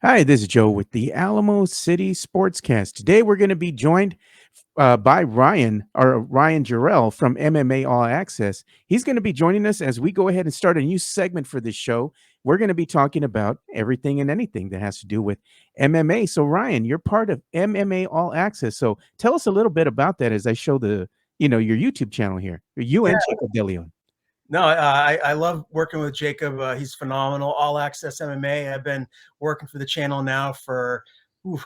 Hi, this is Joe with the Alamo City Sportscast. Today we're going to be joined by Ryan Jarrell from MMA All Access. He's going to be joining us as we go ahead and start a new segment for this show. We're going to be talking about everything and anything that has to do with MMA. So, Ryan, you're part of MMA All Access. So, tell us a little bit about that as I show your YouTube channel here. You and Jacob DeLeon. No, I love working with Jacob. He's phenomenal. All Access MMA. I've been working for the channel now for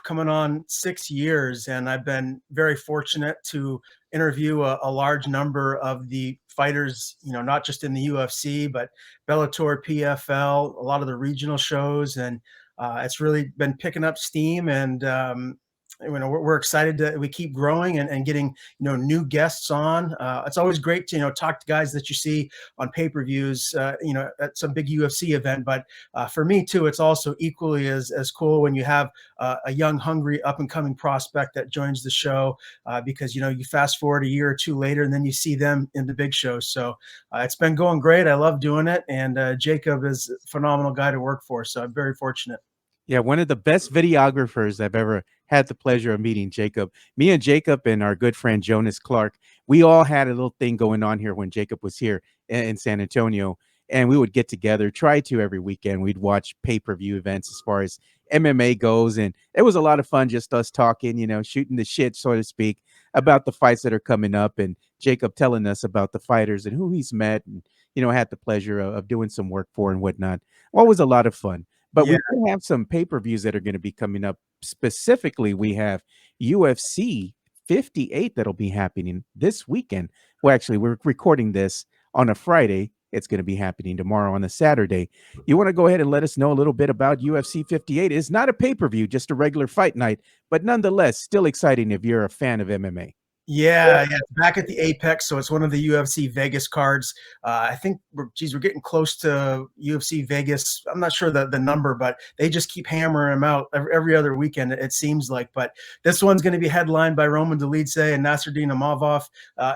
coming on 6 years, and I've been very fortunate to interview a large number of the fighters. Not just in the UFC, but Bellator, PFL, a lot of the regional shows, and it's really been picking up steam. And we're excited that we keep growing and getting new guests on. It's always great to talk to guys that you see on pay-per-views, at some big UFC event. But for me too, it's also equally as cool when you have a young, hungry, up-and-coming prospect that joins the show, because you fast forward a year or two later, and then you see them in the big shows. So it's been going great. I love doing it, and Jacob is a phenomenal guy to work for. So I'm very fortunate. Yeah, one of the best videographers I've ever had the pleasure of meeting, Jacob. Me and Jacob and our good friend Jonas Clark, we all had a little thing going on here when Jacob was here in San Antonio. And we would get together, try to every weekend. We'd watch pay-per-view events as far as MMA goes. And it was a lot of fun just us talking, shooting the shit, so to speak, about the fights that are coming up. And Jacob telling us about the fighters and who he's met and, had the pleasure of doing some work for and whatnot. Well, it was a lot of fun. But Yeah. we do have some pay-per-views that are going to be coming up. Specifically, we have UFC 58 that'll be happening this weekend. Well, actually, we're recording this on a Friday. It's going to be happening tomorrow on a Saturday. You want to go ahead and let us know a little bit about UFC 58? It's not a pay-per-view, just a regular fight night, but nonetheless, still exciting if you're a fan of MMA. Yeah, it's back at the Apex, so it's one of the UFC Vegas cards. I think we're getting close to UFC Vegas. I'm not sure the number, but they just keep hammering them out every other weekend, it seems like. But this one's going to be headlined by Roman Dolidze and Nasruddin Imavov.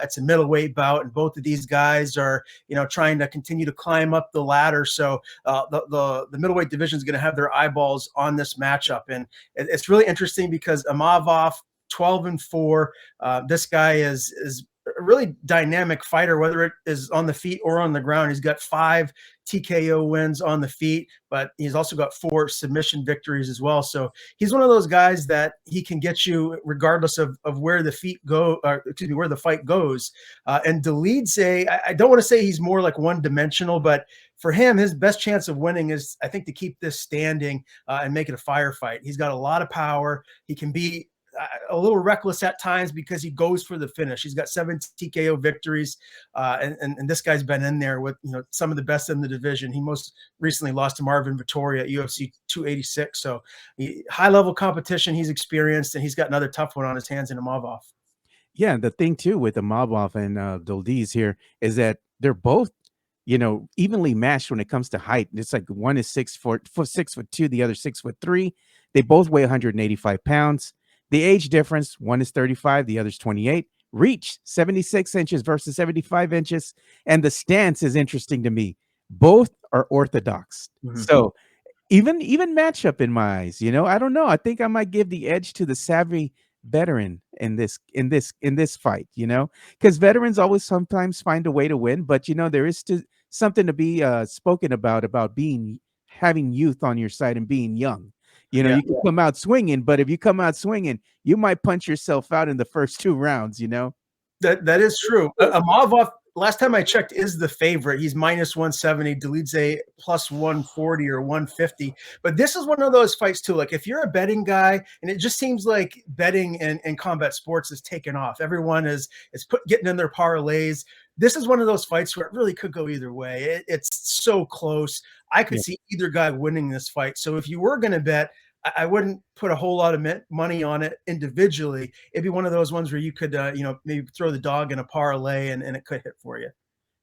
It's a middleweight bout, and both of these guys are trying to continue to climb up the ladder. So the middleweight division is going to have their eyeballs on this matchup, and it's really interesting because Imavov, 12-4. This guy is a really dynamic fighter, whether it is on the feet or on the ground. He's got 5 TKO wins on the feet, but he's also got 4 submission victories as well. So he's one of those guys that he can get you regardless of where the feet go, where the fight goes. And Dolidze, I don't want to say he's more like one-dimensional, but for him, his best chance of winning is, I think, to keep this standing and make it a firefight. He's got a lot of power. He can be a little reckless at times because he goes for the finish. He's got 7 TKO victories, and this guy's been in there with some of the best in the division. He most recently lost to Marvin Vettori at UFC 286. So high level competition he's experienced, and he's got another tough one on his hands in Imavov. Yeah, the thing too with Imavov and Dolidze here is that they're both evenly matched when it comes to height. It's like one is 6'2", the other 6'3". They both weigh 185 pounds. The age difference, one is 35, the other's 28. Reach, 76 inches versus 75 inches. And the stance is interesting to me. Both are orthodox. Mm-hmm. So even matchup in my eyes, I don't know. I think I might give the edge to the savvy veteran in this fight, because veterans always sometimes find a way to win. But, there is something to be spoken about having youth on your side and being young. You can come out swinging, but if you come out swinging, you might punch yourself out in the first 2 rounds, That is true. Imavov, last time I checked, is the favorite. He's -170, Dolidze +140 or 150. But this is one of those fights too. Like if you're a betting guy, and it just seems like betting and combat sports is taken off. Everyone is getting in their parlays. This is one of those fights where it really could go either way. It's so close. I could see either guy winning this fight. So if you were going to bet, I wouldn't put a whole lot of money on it individually. It'd be one of those ones where you could, maybe throw the dog in a parlay and it could hit for you.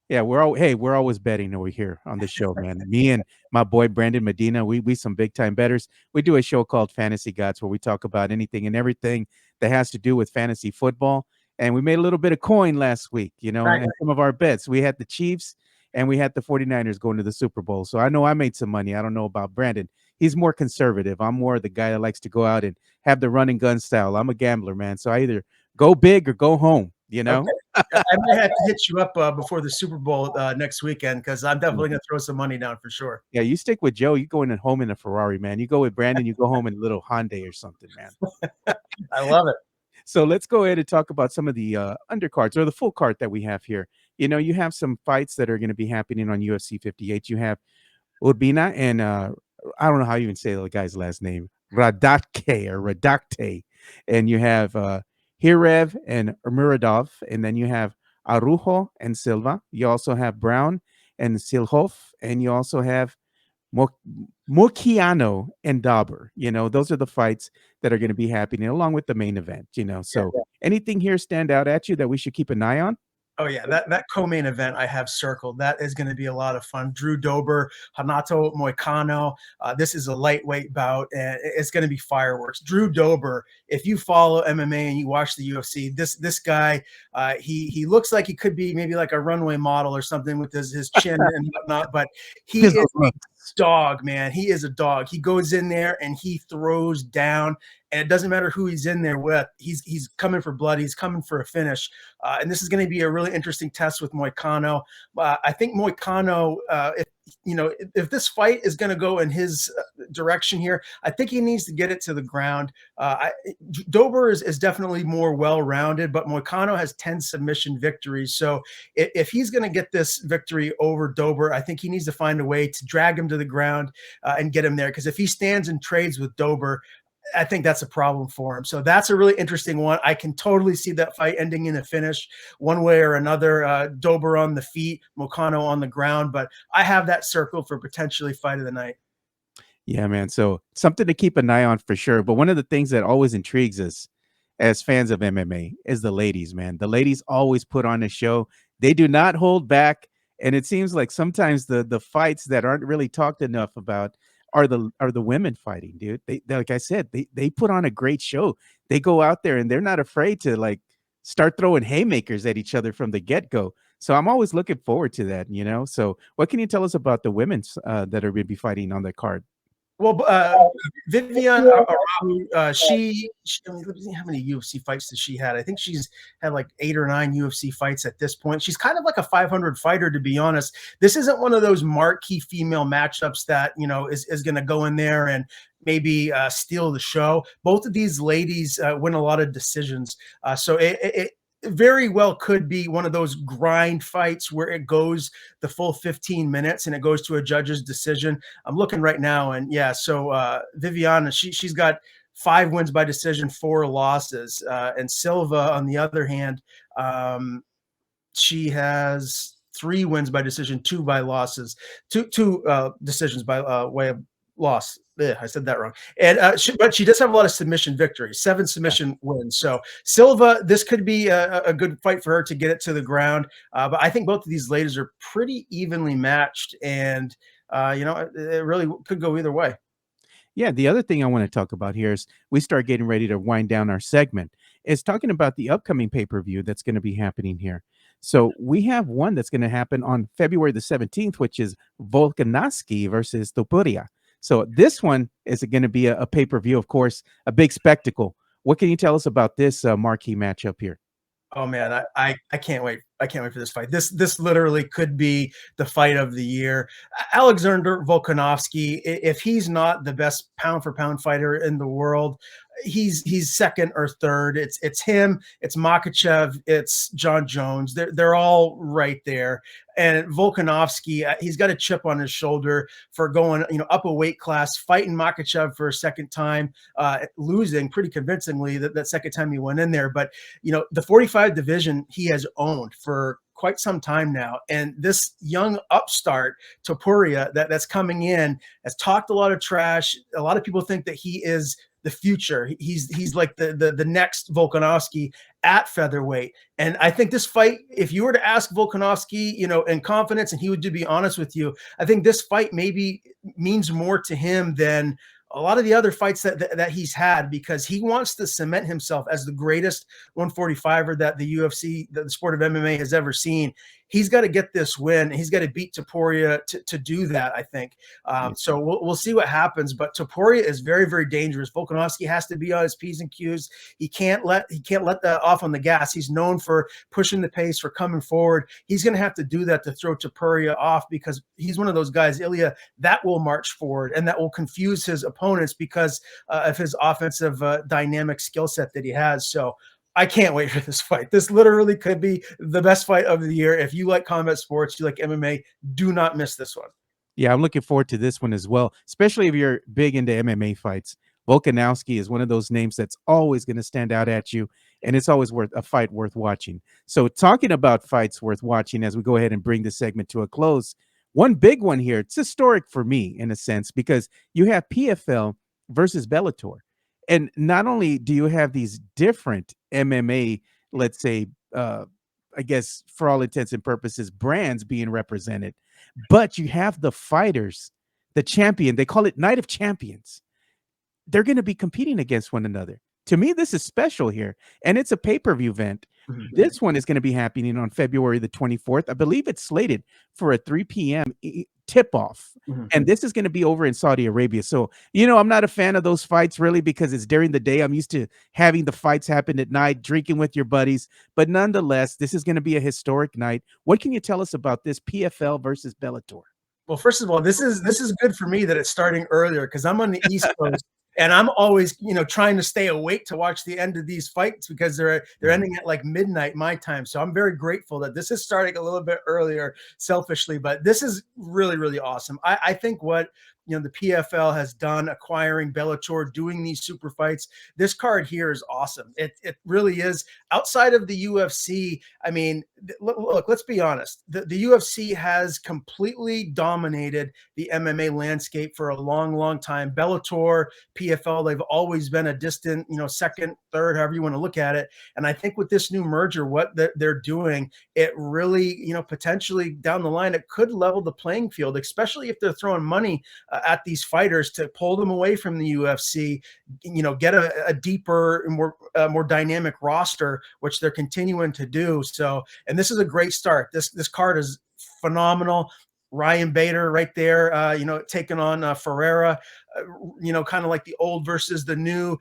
Yeah, we're always betting over here on the show, man. Me and my boy Brandon Medina, we some big time bettors. We do a show called Fantasy Gods where we talk about anything and everything that has to do with fantasy football. And we made a little bit of coin last week, Right. and some of our bets. We had the Chiefs and we had the 49ers going to the Super Bowl. So I know I made some money. I don't know about Brandon. he's more conservative. I'm more the guy that likes to go out and have the run and gun style. I'm a gambler, man. So I either go big or go home, you Okay. know? I might have to hit you up before the Super Bowl next weekend because I'm definitely going to throw some money down for sure. Yeah, you stick with Joe, you go in at home in a Ferrari, man. You go with Brandon, you go home in a little Hyundai or something, man. I love it. So let's go ahead and talk about some of the undercards or the full card that we have here. You know, you have some fights that are going to be happening on UFC 58. You have Urbina and I don't know how you even say the guy's last name, Radakte, and you have Hirev and Muradov, and then you have Arujo and Silva. You also have Brown and Silhoff, and you also have Mo- Mokiano and Dauber. You know, those are the fights that are going to be happening along with the main event. You know, so anything here stand out at you that we should keep an eye on? Oh yeah, that co-main event I have circled. That is going to be a lot of fun. Drew Dober, Hanato Moicano. This is a lightweight bout, and it's going to be fireworks. Drew Dober, if you follow MMA and you watch the UFC, this guy, he looks like he could be maybe like a runway model or something with his chin and whatnot, but he is a dog, man. He is a dog. He goes in there and he throws down, and it doesn't matter who he's in there with. He's coming for blood. He's coming for a finish. And this is going to be a really interesting test with Moicano. I think Moicano, if this fight is going to go in his direction here, I think he needs to get it to the ground. Dober is definitely more well-rounded, but Moicano has 10 submission victories. So if he's going to get this victory over Dober, I think he needs to find a way to drag him to the ground and get him there. Because if he stands and trades with Dober, I think that's a problem for him. So that's a really interesting one. I can totally see that fight ending in a finish one way or another. Dober on the feet, Moicano on the ground, but I have that circled for potentially fight of the night. Yeah, man. So something to keep an eye on for sure. But one of the things that always intrigues us as fans of MMA is the ladies, man. The ladies always put on a show. They do not hold back. And it seems like sometimes the fights that aren't really talked enough about are the women fighting, dude. They like I said, they put on a great show. They go out there and they're not afraid to like start throwing haymakers at each other from the get-go. So I'm always looking forward to that, you know. So what can you tell us about the women's that are going to be fighting on the card? Well, Vivian Arahu, let me see how many UFC fights does she had. I think she's had like 8 or 9 UFC fights at this point. She's kind of like a 500 fighter, to be honest. This isn't one of those marquee female matchups that is going to go in there and maybe steal the show. Both of these ladies win a lot of decisions, so it very well could be one of those grind fights where it goes the full 15 minutes and it goes to a judge's decision. I'm looking right now, and yeah, so Viviana, she's got 5 wins by decision, 4 losses, and Silva, on the other hand, she has 3 wins by decision, 2 by losses, two decisions by way of loss. I said that wrong. And but she does have a lot of submission victories, 7 submission wins. So Silva, this could be a good fight for her to get it to the ground. But I think both of these ladies are pretty evenly matched, and it really could go either way. Yeah, the other thing I want to talk about here is we start getting ready to wind down our segment. Is talking about the upcoming pay-per-view that's going to be happening here. So we have one that's going to happen on February the 17th, which is Volkanovski versus Topuria. So this one is going to be a pay-per-view, of course, a big spectacle. What can you tell us about this marquee matchup here? Oh man, I can't wait. I can't wait for this fight. This literally could be the fight of the year. Alexander Volkanovski, if he's not the best pound for pound fighter in the world, he's second or third. It's him, it's Makhachev, it's John Jones. They're all right there. And Volkanovski, he's got a chip on his shoulder for going up a weight class, fighting Makhachev for a second time, losing pretty convincingly that second time he went in there. But the 45 division he has owned for quite some time now. And this young upstart, Topuria, that's coming in, has talked a lot of trash. A lot of people think that he is the future. He's like the next Volkanovski at featherweight. And I think this fight, if you were to ask Volkanovski, in confidence, and he would be honest with you, I think this fight maybe means more to him than a lot of the other fights that he's had, because he wants to cement himself as the greatest 145er that the UFC, the sport of MMA, has ever seen. he's got to get this win. He's got to beat Topuria to do that, I think. Yeah. So we'll see what happens. But Topuria is very, very dangerous. Volkanovski has to be on his P's and Q's. He can't let that off on the gas. He's known for pushing the pace, for coming forward. He's going to have to do that to throw Topuria off, because he's one of those guys, Ilya, that will march forward and that will confuse his opponents because of his offensive dynamic skill set that he has. So I can't wait for this fight. This literally could be the best fight of the year. If you like combat sports, you like MMA, do not miss this one. Yeah, I'm looking forward to this one as well, especially if you're big into MMA fights. Volkanovski is one of those names that's always going to stand out at you, and it's always worth a fight worth watching. So, talking about fights worth watching, as we go ahead and bring this segment to a close, one big one here. It's historic for me in a sense because you have PFL versus Bellator, and not only do you have these different MMA, let's say, I guess for all intents and purposes, brands being represented, but you have the fighters, the champion. They call it Night of Champions. They're going to be competing against one another. To me, this is special here, and it's a pay-per-view event. This one is going to be happening on February the 24th. I believe it's slated for a 3 p.m. tip-off, and this is going to be over in Saudi Arabia. So, I'm not a fan of those fights really because it's during the day. I'm used to having the fights happen at night, drinking with your buddies. But nonetheless, this is going to be a historic night. What can you tell us about this PFL versus Bellator? Well, first of all, this is good for me that it's starting earlier because I'm on the East Coast. And I'm always, trying to stay awake to watch the end of these fights because they're ending at like midnight my time. So I'm very grateful that this is starting a little bit earlier, selfishly. But this is really, really awesome. I think what the PFL has done, acquiring Bellator, doing these super fights, this card here is awesome. It really is. Outside of the UFC, I mean, look, let's be honest. The UFC has completely dominated the MMA landscape for a long, long time. Bellator, PFL, they've always been a distant, second, third, however you want to look at it. And I think with this new merger, what they're doing, it really, potentially down the line, it could level the playing field, especially if they're throwing money at these fighters to pull them away from the UFC, get a deeper, more dynamic roster, which they're continuing to do. So, and this is a great start. This card is phenomenal. Ryan Bader right there, taking on Ferreira, kind of like the old versus the new,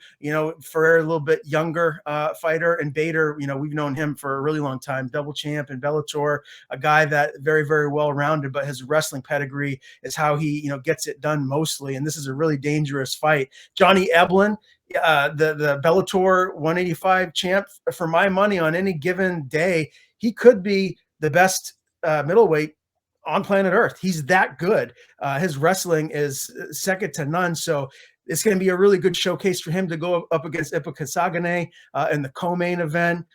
Ferreira a little bit younger fighter, and Bader, we've known him for a really long time, double champ in Bellator, a guy that very, very well-rounded, but his wrestling pedigree is how he, gets it done mostly. And this is a really dangerous fight. Johnny Eblen, the Bellator 185 champ, for my money on any given day, he could be the best middleweight on planet Earth. He's that good. His wrestling is second to none. So it's going to be a really good showcase for him to go up against Ipa Kasagane in the co-main event.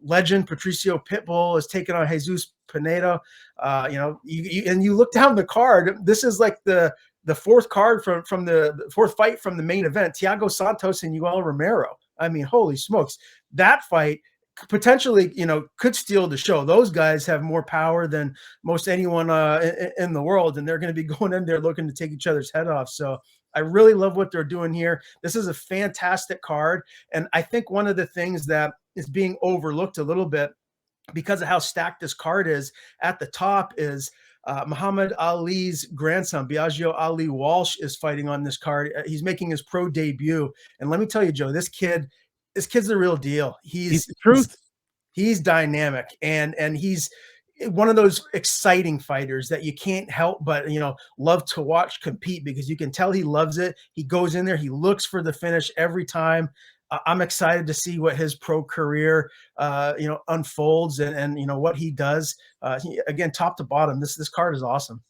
Legend Patricio Pitbull is taking on Jesus Pineda. And you look down the card. This is like the fourth card from the fourth fight from the main event. Thiago Santos and Yoel Romero. I mean, holy smokes, that fight potentially, could steal the show. Those guys have more power than most anyone in the world, and they're going to be going in there looking to take each other's head off. So I really love what they're doing here. This is a fantastic card, and I think one of the things that is being overlooked a little bit because of how stacked this card is at the top is Muhammad Ali's grandson, Biagio Ali Walsh, is fighting on this card. He's making his pro debut, and let me tell you, Joe, this kid's the real deal. He's the truth. He's dynamic, and he's one of those exciting fighters that you can't help but love to watch compete, because you can tell he loves it. He goes in there, he looks for the finish every time. I'm excited to see what his pro career unfolds and what he does. Again, top to bottom, this card is awesome.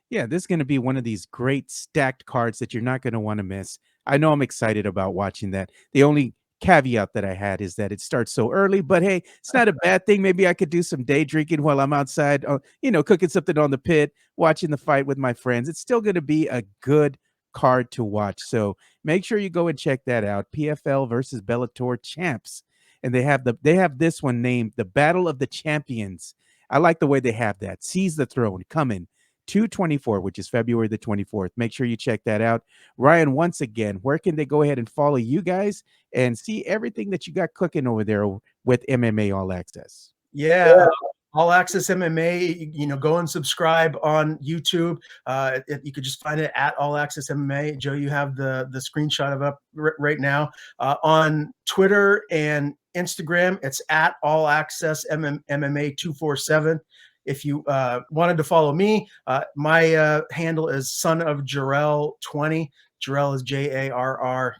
Yeah, this is going to be one of these great stacked cards that you're not going to want to miss. I know I'm excited about watching that. The only caveat that I had is that it starts so early, but hey, it's not a bad thing. Maybe I could do some day drinking while I'm outside, cooking something on the pit, watching the fight with my friends. It's still going to be a good card to watch. So make sure you go and check that out. PFL versus Bellator champs. And they have this one named the Battle of the Champions. I like the way they have that. Seize the Throne coming 2/24, which is February the 24th. Make sure you check that out. Ryan, once again, where can they go ahead and follow you guys and see everything that you got cooking over there with MMA All Access? Yeah. All Access MMA. You know, go and subscribe on YouTube. You could just find it at All Access MMA. Joe, you have the screenshot of up right now. On Twitter and Instagram, it's at All Access MMA 247. If you wanted to follow me, my handle is Son of Jarrell 20. Jarrell is Jarrell.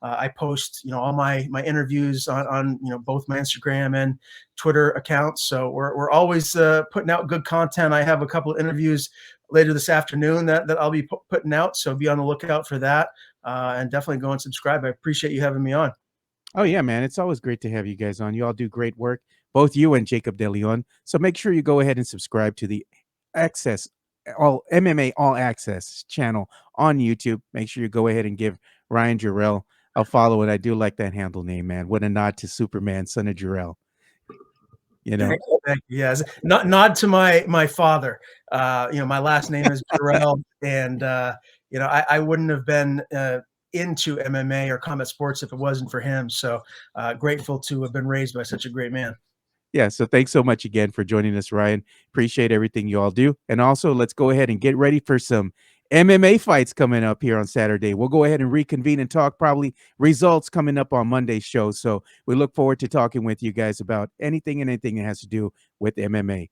I post, all my interviews on both my Instagram and Twitter accounts. So we're always putting out good content. I have a couple of interviews later this afternoon that I'll be putting out. So be on the lookout for that, and definitely go and subscribe. I appreciate you having me on. Oh yeah, man. It's always great to have you guys on. You all do great work, both you and Jacob De Leon. So make sure you go ahead and subscribe to the Access All MMA All Access channel on YouTube. Make sure you go ahead and give Ryan Jarrell a follow. And I do like that handle name, man. What a nod to Superman, son of Jarrell. You know. Thank you. Yes, nod to my father. My last name is Jarrell, and I wouldn't have been into MMA or combat sports if it wasn't for him. So grateful to have been raised by such a great man. Yeah, so thanks so much again for joining us, Ryan. Appreciate everything you all do. And also, let's go ahead and get ready for some MMA fights coming up here on Saturday. We'll go ahead and reconvene and talk probably results coming up on Monday's show. So we look forward to talking with you guys about anything and anything that has to do with MMA.